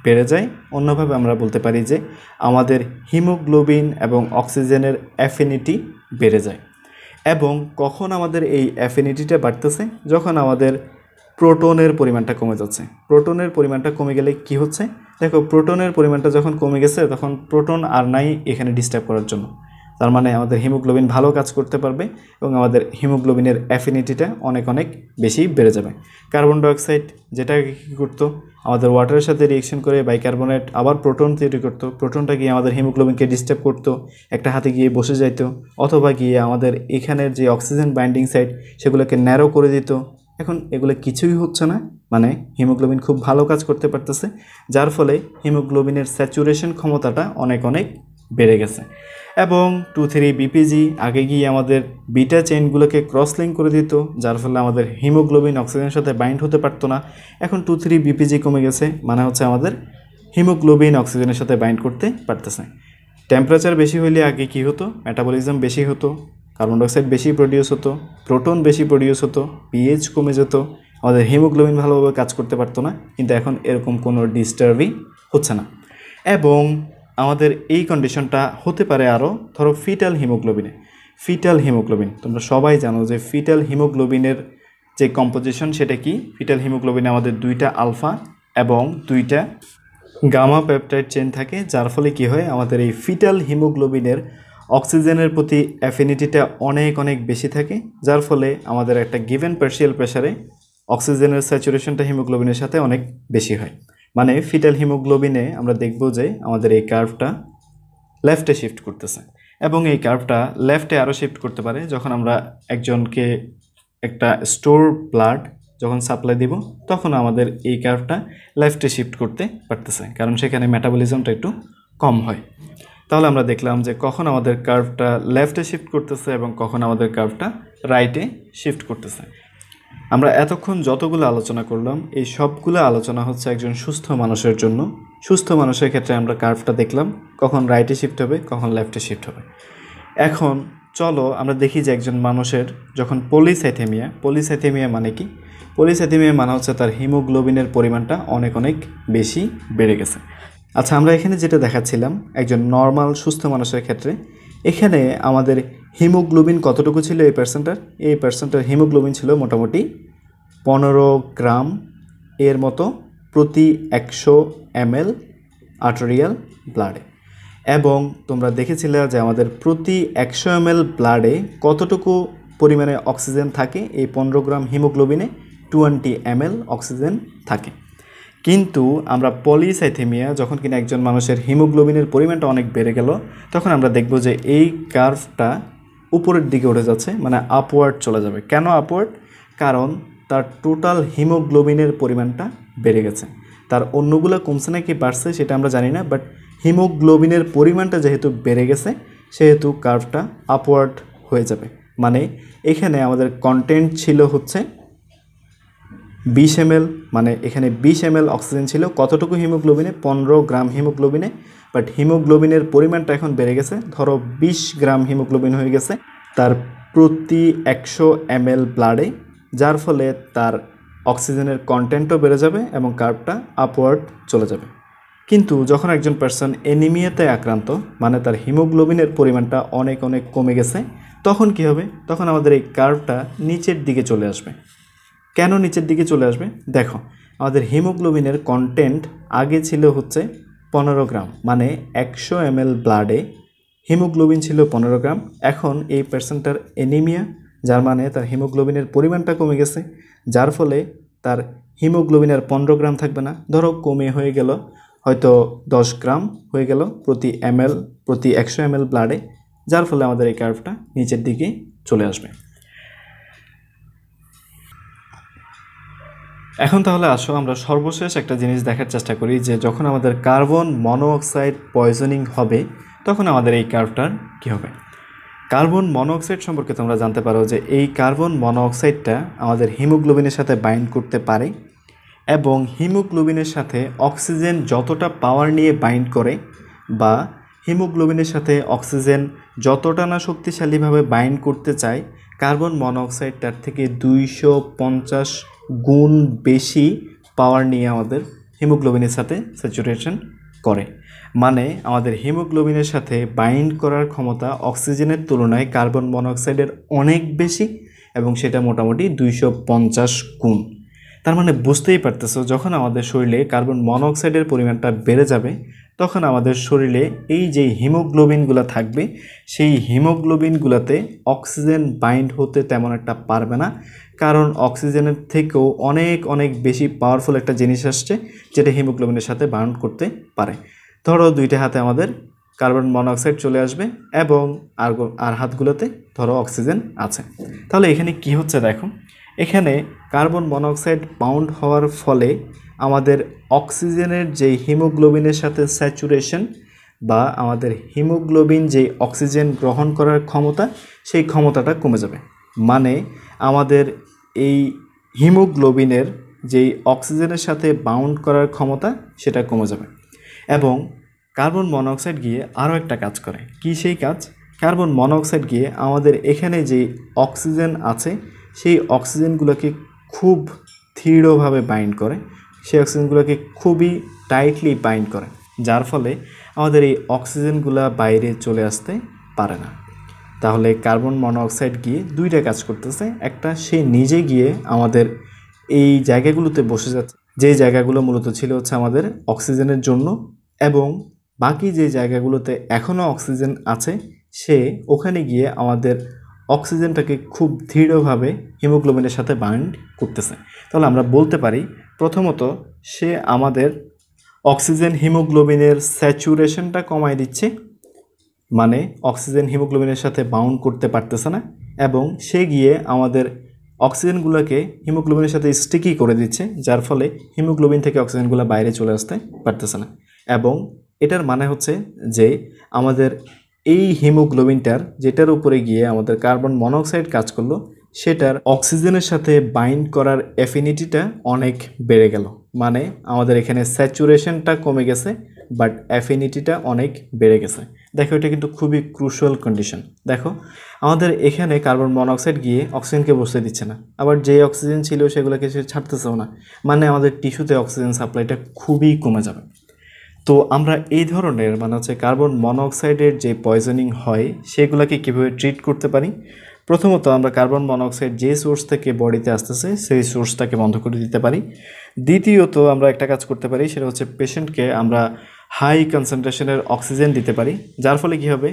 বেড়ে যায়। অন্যভাবে আমরা বলতে পারি যে আমাদের হিমোগ্লোবিন এবং অক্সিজেনের অ্যাফিনিটি বেড়ে যায়। এবং কখন আমাদের এই অ্যাফিনিটিটা বাড়তেছে? যখন আমাদের প্রোটনের পরিমাণটা কমে যাচ্ছে। প্রোটনের পরিমাণটা কমে গেলে কি হচ্ছে? দেখো, প্রোটনের পরিমাণটা যখন কমে গেছে তখন প্রোটন আর নাই এখানে ডিস্টার্ব করার জন্য। তার মানে আমাদের হিমোগ্লোবিন ভালো কাজ করতে পারবে এবং আমাদের হিমোগ্লোবিনের অ্যাফিনিটিটা অনেক বেশি বেড়ে যাবে। কার্বন ডাইঅক্সাইড যেটা কী করতো, আমাদের ওয়াটারের সাথে রিয়েকশন করে বাইকার্বনেট আবার প্রোটন তৈরি করতো। প্রোটনটা গিয়ে আমাদের হিমোগ্লোবিনকে ডিস্টার্ব করতো, একটা হাতে গিয়ে বসে যাইতো, অথবা গিয়ে আমাদের এখানের যে অক্সিজেন বাইন্ডিং সাইট সেগুলোকে ন্যারো করে দিত। এখন এগুলো কিছুই হচ্ছে না, মানে হিমোগ্লোবিন খুব ভালো কাজ করতে পারতেছে, যার ফলে হিমোগ্লোবিনের স্যাচুরেশন ক্ষমতাটা অনেক বেড়ে গেছে। এবং 2,3 বিপিজি আগে গিয়ে আমাদের বিটা চেইনগুলোকে ক্রস লিঙ্ক করে দিত, যার ফলে আমাদের হিমোগ্লোবিন অক্সিজেনের সাথে বাইন্ড হতে পারতো না। এখন 2,3 বিপিজি কমে গেছে, মানে হচ্ছে আমাদের হিমোগ্লোবিন অক্সিজেনের সাথে বাইন্ড করতে পারতেছে। টেম্পারেচার বেশি হইলে আগে কি হতো? মেটাবলিজম বেশি হতো, কার্বন ডাইঅক্সাইড বেশি প্রডিউস হতো, প্রোটন বেশি প্রডিউস হতো, পিএইচ কমে যেত, আমাদের হিমোগ্লোবিন ভালোভাবে কাজ করতে পারতো না। কিন্তু এখন এরকম কোনো ডিস্টার্বই হচ্ছে না। এবং আমাদের এই কন্ডিশনটা হতে পারে আরও, ধরো ফিটাল হিমোগ্লোবিন তোমরা সবাই জানো যে ফিটাল হিমোগ্লোবিনের যে কম্পোজিশন সেটা কি? ফিটাল হিমোগ্লোবিনে আমাদের 2টা আলফা এবং 2টা গামা পেপটাইড চেইন থাকে, যার ফলে কি হয়, আমাদের এই ফিটাল হিমোগ্লোবিনের অক্সিজেনের প্রতি অ্যাফিনিটিটা অনেক বেশি থাকে, যার ফলে আমাদের একটা গিভেন পার্শিয়াল প্রেশারে অক্সিজেনের স্যাচুরেশনটা হিমোগ্লোবিনের সাথে অনেক বেশি হয়। মানে ফিটাল হিমোগ্লোবিনে আমরা দেখব যে আমাদের এই কার্ভটা লেফটে শিফট করতেছে, এবং এই কার্ভটা লেফটে আরও শিফট করতে পারে যখন আমরা একজনকে একটা স্টোর ব্লাড যখন সাপ্লাই দিব, তখন আমাদের এই কার্ভটা লেফটে শিফট করতে পারতেছে, কারণ সেখানে মেটাবলিজমটা একটু কম হয়। তাহলে আমরা দেখলাম যে কখন আমাদের কার্ভটা লেফটে শিফট করতেছে এবং কখন আমাদের কার্ভটা রাইটে শিফট করতেছে। আমরা এতক্ষণ যতগুলো আলোচনা করলাম এই সবগুলো আলোচনা হচ্ছে একজন সুস্থ মানুষের জন্য। সুস্থ মানুষের ক্ষেত্রে আমরা কার্ভটা দেখলাম কখন রাইটে শিফট হবে, কখন লেফটে শিফট হবে। এখন চলো আমরা দেখি যে একজন মানুষের যখন পলিসাইথেমিয়া মানে কি? পলিসাইথেমিয়া মানে হচ্ছে তার হিমোগ্লোবিনের পরিমাণটা অনেক বেশি বেড়ে গেছে। আচ্ছা, আমরা এখানে যেটা দেখাচ্ছিলাম একজন নর্মাল সুস্থ মানুষের ক্ষেত্রে, এখানে আমাদের হিমোগ্লোবিন কতটুকু ছিল? এই পার্সেন্টের হিমোগ্লোবিন ছিল মোটামুটি 15 গ্রাম এর মতো প্রতি 100 ml আর্টেরিয়াল ব্লাডে। এবং তোমরা দেখেছিলে যে আমাদের প্রতি 100 ml ব্লাডে কতটুকু পরিমাণে অক্সিজেন থাকে? এই 15 গ্রাম হিমোগ্লোবিনে 20 ml অক্সিজেন থাকে। কিন্তু আমরা পলিসাইথেমিয়া যখন কিনা একজন মানুষের হিমোগ্লোবিনের পরিমাণটা অনেক বেড়ে গেল, তখন আমরা দেখব যে এই কার্ভটা উপরের দিকে উঠে যাচ্ছে, মানে আপওয়ার্ড চলে যাবে। কেন আপওয়ার্ড? কারণ তার টোটাল হিমোগ্লোবিনের পরিমাণটা বেড়ে গেছে। তার অন্যগুলো কমছে নাকি বাড়ছে সেটা আমরা জানি না, বাট হিমোগ্লোবিনের পরিমাণটা যেহেতু বেড়ে গেছে সেহেতু কার্ভটা আপওয়ার্ড হয়ে যাবে। মানে এখানে আমাদের কন্টেন্ট ছিল হচ্ছে 20 ml, মানে এখানে 20 ml অক্সিজেন ছিল কতটুকু হিমোগ্লোবিনে? 15 গ্রাম হিমোগ্লোবিনে। বাট হিমোগ্লোবিনের পরিমাণটা এখন বেড়ে গেছে, ধরো 20 গ্রাম হিমোগ্লোবিন হয়ে গেছে তার প্রতি 100 ml ব্লাডে, যার ফলে তার অক্সিজেনের কন্টেন্টও বেড়ে যাবে এবং কার্ভটা আপওয়ার্ড চলে যাবে। কিন্তু যখন একজন পার্সন অ্যানিমিয়াতে আক্রান্ত, মানে তার হিমোগ্লোবিনের পরিমাণটা অনেক কমে গেছে, তখন কি হবে? তখন আমাদের এই কার্ভটা নিচের দিকে চলে আসবে। কেন নিচের দিকে চলে আসবে? দেখো, আমাদের হিমোগ্লোবিনের কন্টেন্ট আগে ছিল হচ্ছে 15 গ্রাম, মানে 100 ml ব্লাডে হিমোগ্লোবিন ছিল 15 গ্রাম। এখন এই পার্সনটার অ্যানিমিয়া, যার মানে তার হিমোগ্লোবিনের পরিমাণটা কমে গেছে, যার ফলে তার হিমোগ্লোবিন আর 15 গ্রাম থাকবে না, ধরো কমে হয়ে গেল হয়তো 10 গ্রাম হয়ে গেল প্রতি 100 ml ব্লাডে। যার ফলে আমাদের এই কার্ভটা নিচের দিকে চলে আসবে। এখন তাহলে আসো আমরা সর্বশেষ একটা জিনিস দেখার চেষ্টা করি যে যখন আমাদের কার্বন মনোঅক্সাইড পয়জনিং হবে তখন আমাদের এই কার্ভটার কী হবে। কার্বন মনোঅক্সাইড সম্পর্কে তোমরা জানতে পারো যে এই কার্বন মনোঅক্সাইডটা আমাদের হিমোগ্লোবিনের সাথে বাইন্ড করতে পারে এবং হিমোগ্লোবিনের সাথে অক্সিজেন যতটা পাওয়ার নিয়ে বাইন্ড করে বা হিমোগ্লোবিনের সাথে অক্সিজেন যতটা না শক্তিশালীভাবে বাইন্ড করতে চায়, কার্বন মনোঅক্সাইড তার থেকে 250 গুণ বেশি পাওয়ার নিয়ে আমাদের হিমোগ্লোবিনের সাথে স্যাচুরেশন করে। মানে আমাদের হিমোগ্লোবিনের সাথে বাইন্ড করার ক্ষমতা অক্সিজেনের তুলনায় কার্বন মনোঅক্সাইডের অনেক বেশি এবং সেটা মোটামুটি 250 গুণ। তার মানে বুঝতেই পারতেছো যখন আমাদের শরীরে কার্বন মনোঅক্সাইডের পরিমাণটা বেড়ে যাবে তখন আমাদের শরীরে এই যে হিমোগ্লোবিনগুলো থাকবে সেই হিমোগ্লোবিনগুলোতে অক্সিজেন বাইন্ড হতে তেমন একটা পারবে না, কারণ অক্সিজেনের থেকেও অনেক অনেক বেশি পাওয়ারফুল একটা জিনিস আসছে যেটা হিমোগ্লোবিনের সাথে বাইন্ড করতে পারে। ধরো দুইটা হাতে আমাদের কার্বন মনোঅক্সাইড চলে আসবে এবং আর হাতগুলোতে ধরো অক্সিজেন আছে। তাহলে এখানে কি হচ্ছে দেখো, এখানে কার্বন মনোঅক্সাইড বাউন্ড হওয়ার ফলে আমাদের অক্সিজেনের যে হিমোগ্লোবিনের সাথে স্যাচুরেশন বা আমাদের হিমোগ্লোবিন যে অক্সিজেন গ্রহণ করার ক্ষমতা সেই ক্ষমতাটা কমে যাবে। মানে আমাদের এই হিমোগ্লোবিনের যেই অক্সিজেনের সাথে বাউন্ড করার ক্ষমতা সেটা কমে যাবে এবং কার্বন মনোঅক্সাইড গিয়ে আরও একটা কাজ করে। কি সেই কাজ? কার্বন মনোঅক্সাইড গিয়ে আমাদের এখানে যে অক্সিজেন আছে সেই অক্সিজেনগুলোকে খুব দৃঢ়ভাবে বাইন্ড করে, সেই অক্সিজেনগুলোকে খুবই টাইটলি বাইন্ড করে, যার ফলে আমাদের এই অক্সিজেনগুলো বাইরে চলে আসতে পারে না। তাহলে কার্বন মনোঅক্সাইড গিয়ে দুইটা কাজ করতেছে, একটা সে নিজে গিয়ে আমাদের এই জায়গাগুলোতে বসে যাচ্ছে, যে জায়গাগুলো মূলত ছিল হচ্ছে আমাদের অক্সিজেনের জন্য, এবং বাকি যে জায়গাগুলোতে এখনও অক্সিজেন আছে সে ওখানে গিয়ে আমাদের অক্সিজেনটাকে খুব দৃঢ়ভাবে হিমোগ্লোবিনের সাথে বাইন্ড করতেছে। তাহলে আমরা বলতে পারি প্রথমত সে আমাদের অক্সিজেন হিমোগ্লোবিনের স্যাচুরেশনটা কমায় দিচ্ছে, মানে অক্সিজেন হিমোগ্লোবিনের সাথে বাউন্ড করতে পারতেছে না, এবং সে গিয়ে আমাদের অক্সিজেনগুলোকে হিমোগ্লোবিনের সাথে স্টিকি করে দিচ্ছে, যার ফলে হিমোগ্লোবিন থেকে অক্সিজেনগুলো বাইরে চলে আসতে পারতেছে না। এবং এটার মানে হচ্ছে যে আমাদের এই হিমোগ্লোবিনটার যেটার উপরে গিয়ে আমাদের কার্বন মনোঅক্সাইড কাজ করলো সেটার অক্সিজেনের সাথে বাইন্ড করার অ্যাফিনিটিটা অনেক বেড়ে গেল। মানে আমাদের এখানে স্যাচুরেশনটা কমে গেছে বাট অ্যাফিনিটিটা অনেক বেড়ে গেছে। দেখো এটা কিন্তু খুবই ক্রুশাল কন্ডিশন। দেখো আমাদের এখানে কার্বন মনোঅক্সাইড গিয়ে অক্সিজেনকে বসতে দিচ্ছে না, আবার যে অক্সিজেন ছিল সেগুলোকে সে ছাড়তেছেও না, মানে আমাদের টিস্যুতে অক্সিজেন সাপ্লাইটা খুবই কমে যাবে। তো আমরা এই ধরনের মানে হচ্ছে কার্বন মনোঅক্সাইডের যে পয়জনিং হয় সেগুলোকে কীভাবে ট্রিট করতে পারি? প্রথমত আমরা কার্বন মনোঅক্সাইড যে সোর্স থেকে বডিতে আসতেছে সেই সোর্সটাকে বন্ধ করে দিতে পারি। দ্বিতীয়ত আমরা একটা কাজ করতে পারি, সেটা হচ্ছে পেশেন্টকে আমরা হাই কনসেন্ট্রেশনের অক্সিজেন দিতে পারি, যার ফলে কী হবে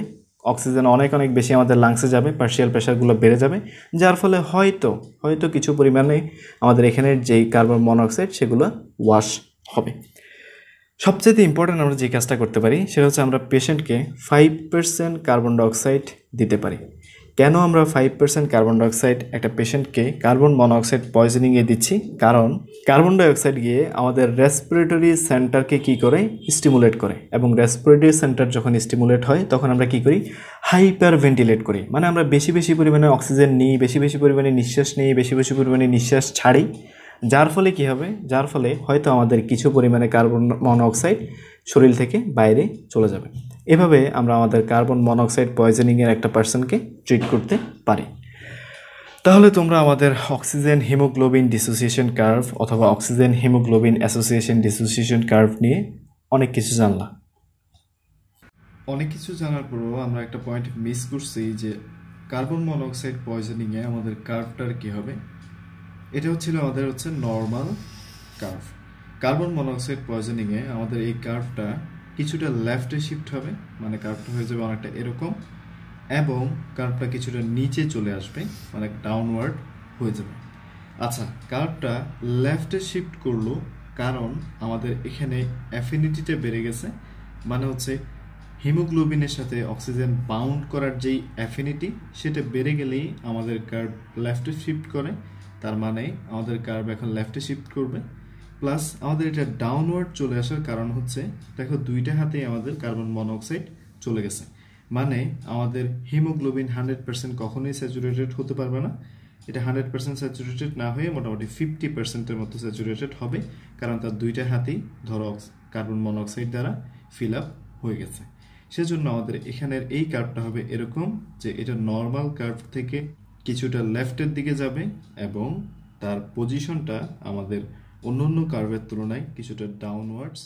অক্সিজেন অনেক অনেক বেশি আমাদের লাংসে যাবে, পার্শিয়াল প্রেশারগুলো বেড়ে যাবে, যার ফলে হয়তো কিছু পরিমাণে আমাদের এখানের যেই কার্বন মনোঅক্সাইড সেগুলো ওয়াশ হবে। সবচেয়ে ইম্পর্ট্যান্ট আমরা যে কাজটা করতে পারি সেটা হচ্ছে আমরা পেশেন্টকে 5% কার্বন ডাইঅক্সাইড দিতে পারি। কেন আমরা 5% কার্বন ডাইঅক্সাইড একটা পেশেন্টকে কার্বন মনোঅক্সাইড পয়জনিংয়ে দিচ্ছি? কারণ কার্বন ডাইঅক্সাইড গিয়ে আমাদের রেসপিরেটরি সেন্টারকে কী করে স্টিমুলেট করে, এবং রেসপিরেটরি সেন্টার যখন স্টিমুলেট হয় তখন আমরা কী করি হাইপার ভেন্টিলেট করি, মানে আমরা বেশি বেশি পরিমাণে অক্সিজেন নিই, বেশি বেশি পরিমাণে নিঃশ্বাস নিই, বেশি বেশি পরিমাণে নিঃশ্বাস ছাড়ি, যার ফলে কী হবে, যার ফলে হয়তো আমাদের কিছু পরিমাণে কার্বন মনোঅক্সাইড শরীর থেকে বাইরে চলে যাবে। এভাবে আমরা আমাদের কার্বন মনোঅক্সাইড পয়জনিংয়ের একটা পার্সনকে ট্রিট করতে পারি। তাহলে তোমরা আমাদের অক্সিজেন হিমোগ্লোবিন ডিসোসিয়েশন কার্ভ অথবা oxygen haemoglobin association dissociation curve নিয়ে অনেক কিছু জানলাম। অনেক কিছু জানার পরও আমরা একটা পয়েন্ট মিস করছি যে কার্বন মনোঅক্সাইড পয়জনিংয়ে আমাদের কার্ভটার কী হবে। এটা আমাদের নর্মাল কার্ভ। কার্বন মনোঅক্সাইড পয়জনিংয়ে আমাদের এই কার্ভটা কিছুটা লেফটে শিফট হবে, মানে কার্ভটা হয়ে যাবে অনেকটা এরকম, এবং কার্ভটা কিছুটা নিচে চলে আসবে, মানে ডাউনওয়ার্ড হয়ে যাবে। আচ্ছা, কার্ভটা লেফটে শিফট করলো কারণ আমাদের এখানে অ্যাফিনিটিটা বেড়ে গেছে, মানে হিমোগ্লোবিনের সাথে অক্সিজেন বাউন্ড করার যেই অ্যাফিনিটি সেটা বেড়ে গেলেই আমাদের কার্ভ লেফটে শিফট করে, তার মানে আমাদের কার্ভ এখন লেফটে শিফট করবে। প্লাস আমাদের এটা ডাউনওয়ার্ড চলে আসার কারণ হচ্ছে দেখো দুইটা হাতেই আমাদের কার্বন মনোক্সাইড চলে গেছে, মানে আমাদের হিমোগ্লোবিন 100% কখনোই স্যাচুরেটেড হতে পারবে না। এটা 100% স্যাচুরেটেড না হয়ে মোটামুটি 50%-এর মতো স্যাচুরেটেড হবে, কারণ তার দুইটা হাতেই ধরো কার্বন মনোক্সাইড দ্বারা ফিল আপ হয়ে গেছে। সেজন্য আমাদের এখানের এই কার্ভটা হবে এরকম যে এটা নর্মাল কার্ভ থেকে কিছুটা লেফটের দিকে যাবে এবং তার পজিশনটা আমাদের অন্য কার্ভের তুলনায় কিছুটা ডাউনওয়ার্ডস